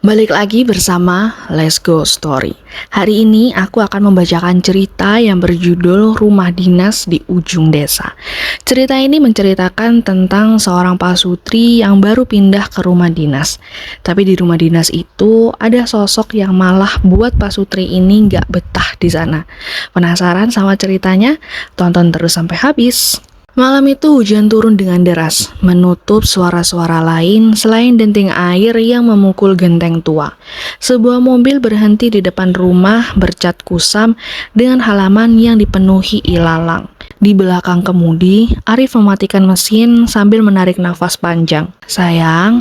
Balik lagi bersama Let's Go Story. Hari ini aku akan membacakan cerita yang berjudul Rumah Dinas di Ujung Desa. Cerita ini menceritakan tentang seorang pasutri yang baru pindah ke rumah dinas. Tapi di rumah dinas itu ada sosok yang malah buat pasutri ini nggak betah di sana. Penasaran sama ceritanya? Tonton terus sampai habis. Malam itu hujan turun dengan deras, menutup suara-suara lain selain denting air yang memukul genteng tua. Sebuah mobil berhenti di depan rumah bercat kusam dengan halaman yang dipenuhi ilalang. Di belakang kemudi, Arif mematikan mesin sambil menarik nafas panjang. "Sayang,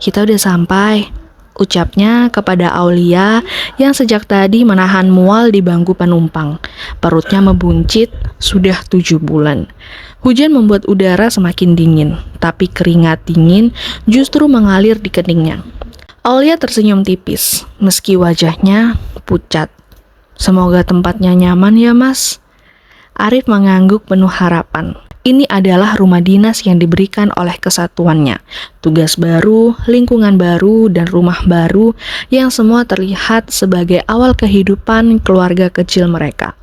kita udah sampai," ucapnya kepada Aulia yang sejak tadi menahan mual di bangku penumpang. Perutnya membuncit sudah 7 bulan. Hujan membuat udara semakin dingin, tapi keringat dingin justru mengalir di keningnya. Aulia tersenyum tipis, meski wajahnya pucat. "Semoga tempatnya nyaman ya, Mas." Arif mengangguk penuh harapan. Ini adalah rumah dinas yang diberikan oleh kesatuannya. Tugas baru, lingkungan baru, dan rumah baru yang semua terlihat sebagai awal kehidupan keluarga kecil mereka.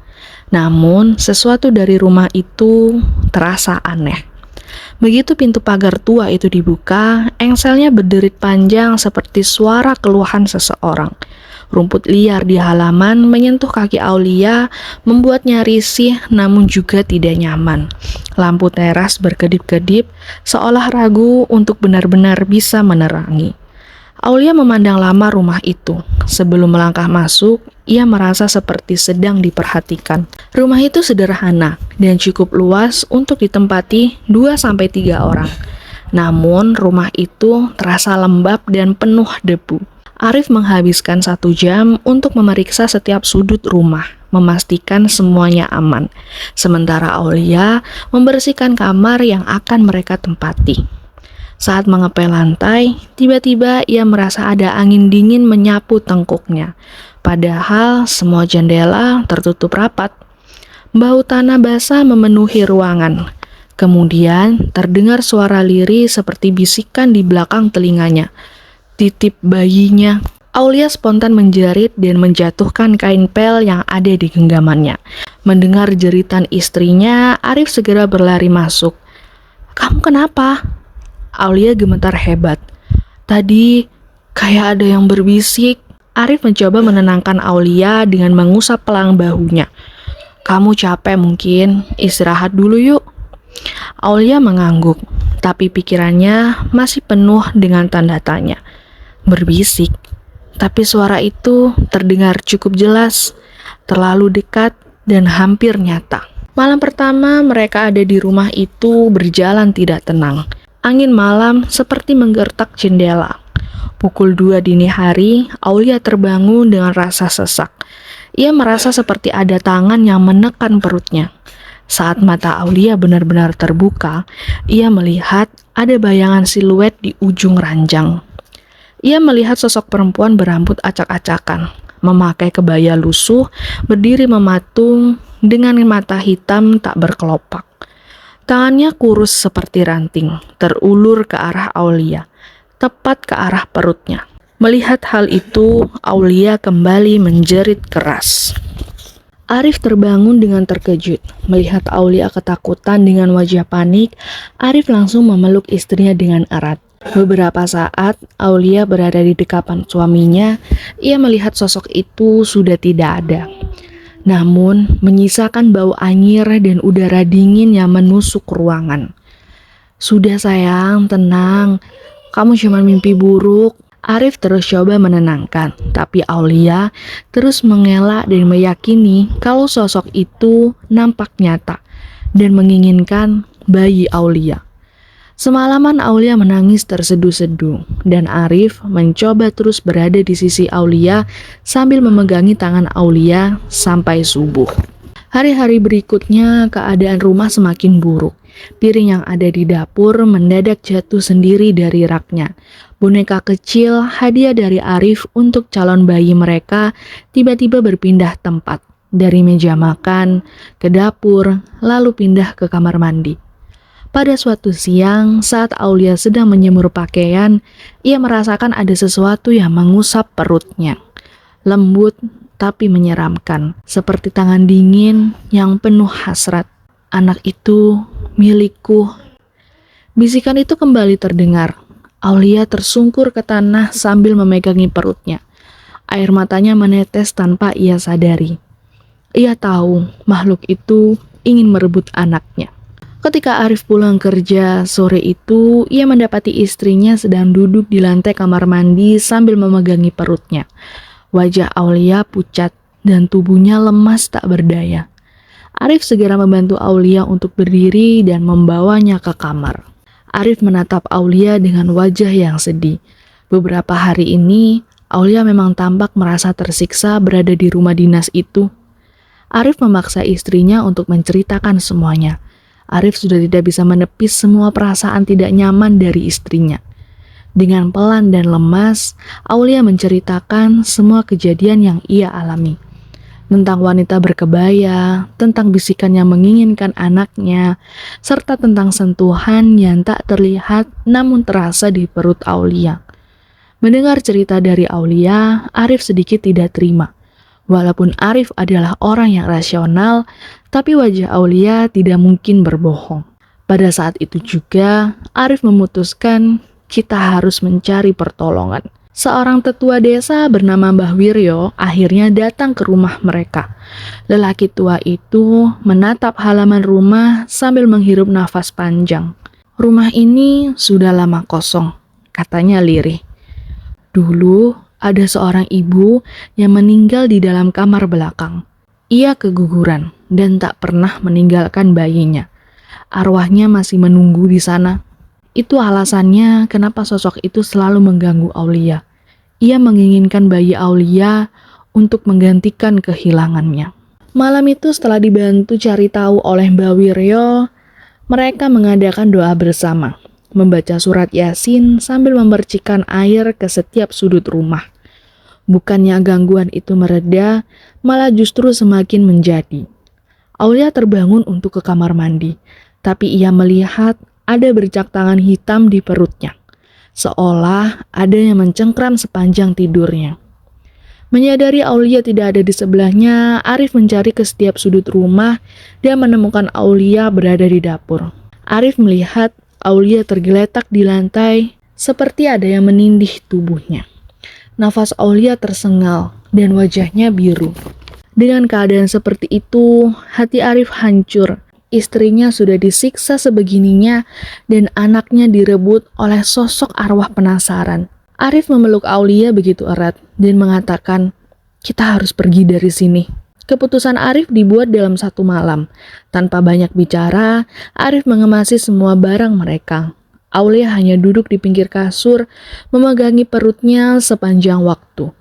Namun, sesuatu dari rumah itu terasa aneh. Begitu pintu pagar tua itu dibuka, engselnya berderit panjang seperti suara keluhan seseorang. Rumput liar di halaman menyentuh kaki Aulia, membuatnya risih namun juga tidak nyaman. Lampu teras berkedip-kedip, seolah ragu untuk benar-benar bisa menerangi. Aulia memandang lama rumah itu. Sebelum melangkah masuk, ia merasa seperti sedang diperhatikan. Rumah itu sederhana dan cukup luas untuk ditempati 2-3 orang. Namun, rumah itu terasa lembab dan penuh debu. Arif menghabiskan 1 jam untuk memeriksa setiap sudut rumah, memastikan semuanya aman. Sementara Aulia membersihkan kamar yang akan mereka tempati. Saat mengepel lantai, tiba-tiba ia merasa ada angin dingin menyapu tengkuknya. Padahal semua jendela tertutup rapat. Bau tanah basah memenuhi ruangan. Kemudian terdengar suara lirih seperti bisikan di belakang telinganya. "Titip bayinya." Aulia spontan menjerit dan menjatuhkan kain pel yang ada di genggamannya. Mendengar jeritan istrinya, Arif segera berlari masuk. "Kamu kenapa?" Aulia gemetar hebat. "Tadi kayak ada yang berbisik." Arif mencoba menenangkan Aulia dengan mengusap pelang bahunya. "Kamu capek mungkin, istirahat dulu yuk." Aulia mengangguk, tapi pikirannya masih penuh dengan tanda tanya. Berbisik, tapi suara itu terdengar cukup jelas, terlalu dekat dan hampir nyata. Malam pertama mereka ada di rumah itu berjalan tidak tenang. Angin malam seperti menggertak jendela. Pukul 2 dini hari, Aulia terbangun dengan rasa sesak. Ia merasa seperti ada tangan yang menekan perutnya. Saat mata Aulia benar-benar terbuka, ia melihat ada bayangan siluet di ujung ranjang. Ia melihat sosok perempuan berambut acak-acakan, memakai kebaya lusuh, berdiri mematung dengan mata hitam tak berkelopak. Tangannya kurus seperti ranting, terulur ke arah Aulia, tepat ke arah perutnya. Melihat hal itu, Aulia kembali menjerit keras. Arif terbangun dengan terkejut. Melihat Aulia ketakutan dengan wajah panik, Arif langsung memeluk istrinya dengan erat. Beberapa saat, Aulia berada di dekapan suaminya. Ia melihat sosok itu sudah tidak ada. Namun, menyisakan bau anyir dan udara dingin yang menusuk ruangan. "Sudah sayang, tenang. Kamu cuma mimpi buruk." Arif terus coba menenangkan, tapi Aulia terus mengelak dan meyakini kalau sosok itu nampak nyata dan menginginkan bayi Aulia. Semalaman Aulia menangis terseduh-seduh, dan Arif mencoba terus berada di sisi Aulia sambil memegangi tangan Aulia sampai subuh. Hari-hari berikutnya, keadaan rumah semakin buruk. Piring yang ada di dapur mendadak jatuh sendiri dari raknya. Boneka kecil, hadiah dari Arif untuk calon bayi mereka, tiba-tiba berpindah tempat. Dari meja makan, ke dapur, lalu pindah ke kamar mandi. Pada suatu siang, saat Aulia sedang menjemur pakaian, ia merasakan ada sesuatu yang mengusap perutnya. Lembut tapi menyeramkan, seperti tangan dingin yang penuh hasrat. "Anak itu milikku." Bisikan itu kembali terdengar. Aulia tersungkur ke tanah sambil memegangi perutnya. Air matanya menetes tanpa ia sadari. Ia tahu makhluk itu ingin merebut anaknya. Ketika Arif pulang kerja sore itu, ia mendapati istrinya sedang duduk di lantai kamar mandi sambil memegangi perutnya. Wajah Aulia pucat dan tubuhnya lemas tak berdaya. Arif segera membantu Aulia untuk berdiri dan membawanya ke kamar. Arif menatap Aulia dengan wajah yang sedih. Beberapa hari ini, Aulia memang tampak merasa tersiksa berada di rumah dinas itu. Arif memaksa istrinya untuk menceritakan semuanya. Arif sudah tidak bisa menepis semua perasaan tidak nyaman dari istrinya. Dengan pelan dan lemas, Aulia menceritakan semua kejadian yang ia alami. Tentang wanita berkebaya, tentang bisikan yang menginginkan anaknya, serta tentang sentuhan yang tak terlihat namun terasa di perut Aulia. Mendengar cerita dari Aulia, Arif sedikit tidak terima. Walaupun Arif adalah orang yang rasional, tapi wajah Aulia tidak mungkin berbohong. Pada saat itu juga, Arif memutuskan kita harus mencari pertolongan. Seorang tetua desa bernama Mbah Wiryo akhirnya datang ke rumah mereka. Lelaki tua itu menatap halaman rumah sambil menghirup nafas panjang. "Rumah ini sudah lama kosong," katanya lirih. "Dulu ada seorang ibu yang meninggal di dalam kamar belakang. Ia keguguran dan tak pernah meninggalkan bayinya. Arwahnya masih menunggu di sana. Itu alasannya kenapa sosok itu selalu mengganggu Aulia. Ia menginginkan bayi Aulia untuk menggantikan kehilangannya." Malam itu setelah dibantu cari tahu oleh Mbak Wiryo, mereka mengadakan doa bersama, membaca surat Yasin sambil memercikkan air ke setiap sudut rumah. Bukannya gangguan itu mereda, malah justru semakin menjadi. Aulia terbangun untuk ke kamar mandi, tapi ia melihat ada bercak tangan hitam di perutnya. Seolah ada yang mencengkram sepanjang tidurnya. Menyadari Aulia tidak ada di sebelahnya, Arif mencari ke setiap sudut rumah dan menemukan Aulia berada di dapur. Arif melihat Aulia tergeletak di lantai seperti ada yang menindih tubuhnya. Nafas Aulia tersengal dan wajahnya biru. Dengan keadaan seperti itu, hati Arif hancur. Istrinya sudah disiksa sebegininya dan anaknya direbut oleh sosok arwah penasaran. Arif memeluk Aulia begitu erat dan mengatakan, "Kita harus pergi dari sini." Keputusan Arif dibuat dalam satu malam. Tanpa banyak bicara, Arif mengemasi semua barang mereka. Aulia hanya duduk di pinggir kasur, memegangi perutnya sepanjang waktu.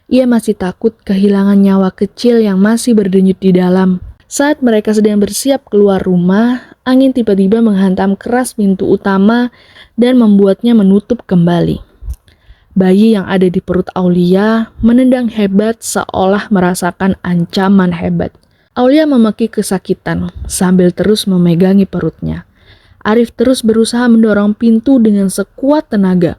Ia masih takut kehilangan nyawa kecil yang masih berdenyut di dalam. Saat mereka sedang bersiap keluar rumah, angin tiba-tiba menghantam keras pintu utama dan membuatnya menutup kembali. Bayi yang ada di perut Aulia menendang hebat seolah merasakan ancaman hebat. Aulia memaki kesakitan sambil terus memegangi perutnya. Arif terus berusaha mendorong pintu dengan sekuat tenaga.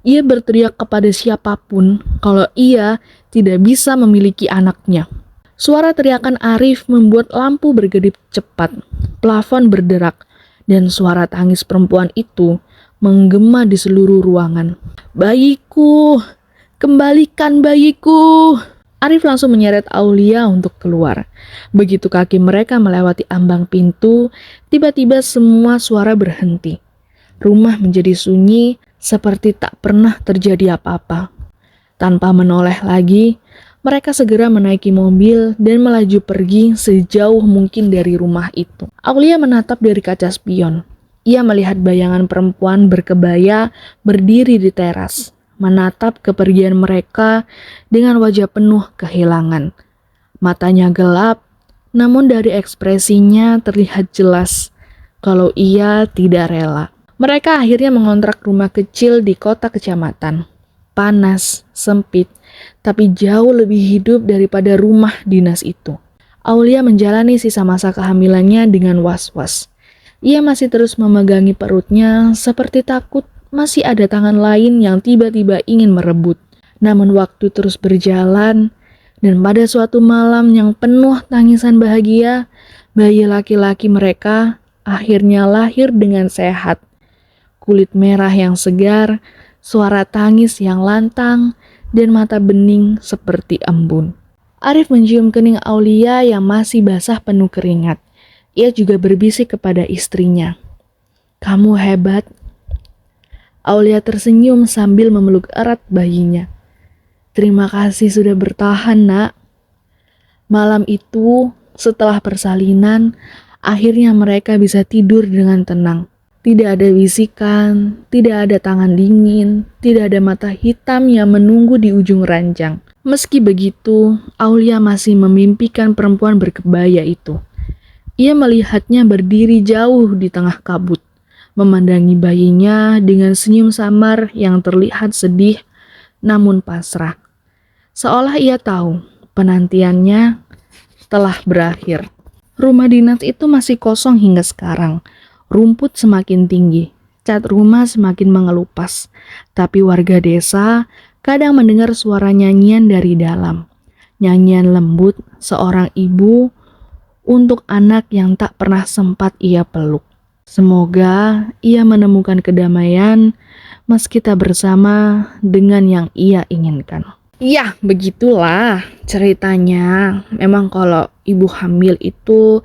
Ia berteriak kepada siapapun kalau ia tidak bisa memiliki anaknya. Suara teriakan Arif membuat lampu berkedip cepat, plafon berderak, dan suara tangis perempuan itu menggema di seluruh ruangan. "Bayiku! Kembalikan bayiku!" Arif langsung menyeret Aulia untuk keluar. Begitu kaki mereka melewati ambang pintu, tiba-tiba semua suara berhenti. Rumah menjadi sunyi seperti tak pernah terjadi apa-apa. Tanpa menoleh lagi, mereka segera menaiki mobil dan melaju pergi sejauh mungkin dari rumah itu. Aulia menatap dari kaca spion. Ia melihat bayangan perempuan berkebaya berdiri di teras, menatap kepergian mereka dengan wajah penuh kehilangan. Matanya gelap, namun dari ekspresinya terlihat jelas kalau ia tidak rela. Mereka akhirnya mengontrak rumah kecil di kota kecamatan. Panas, sempit, tapi jauh lebih hidup daripada rumah dinas itu. Aulia menjalani sisa masa kehamilannya dengan was-was. Ia masih terus memegangi perutnya seperti takut masih ada tangan lain yang tiba-tiba ingin merebut. Namun waktu terus berjalan dan pada suatu malam yang penuh tangisan bahagia, bayi laki-laki mereka akhirnya lahir dengan sehat. Kulit merah yang segar, suara tangis yang lantang, dan mata bening seperti embun. Arif mencium kening Aulia yang masih basah penuh keringat. Ia juga berbisik kepada istrinya. "Kamu hebat." Aulia tersenyum sambil memeluk erat bayinya. "Terima kasih sudah bertahan, Nak." Malam itu, setelah persalinan, akhirnya mereka bisa tidur dengan tenang. Tidak ada bisikan, tidak ada tangan dingin, tidak ada mata hitam yang menunggu di ujung ranjang. Meski begitu, Aulia masih memimpikan perempuan berkebaya itu. Ia melihatnya berdiri jauh di tengah kabut, memandangi bayinya dengan senyum samar yang terlihat sedih namun pasrah. Seolah ia tahu penantiannya telah berakhir. Rumah dinas itu masih kosong hingga sekarang. Rumput semakin tinggi, cat rumah semakin mengelupas. Tapi warga desa kadang mendengar suara nyanyian dari dalam. Nyanyian lembut seorang ibu untuk anak yang tak pernah sempat ia peluk. Semoga ia menemukan kedamaian meski tak bersama dengan yang ia inginkan. Ya, begitulah ceritanya. Memang kalau ibu hamil itu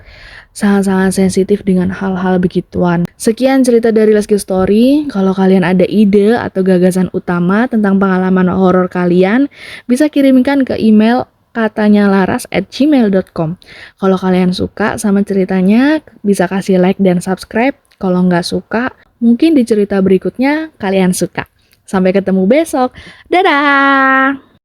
sangat-sangat sensitif dengan hal-hal begituan. Sekian cerita dari Let's Go Story. Kalau kalian ada ide atau gagasan utama tentang pengalaman horor kalian, bisa kirimkan ke email katanyalaras@gmail.com. Kalau kalian suka sama ceritanya, bisa kasih like dan subscribe. Kalau nggak suka, mungkin di cerita berikutnya kalian suka. Sampai ketemu besok. Dadah!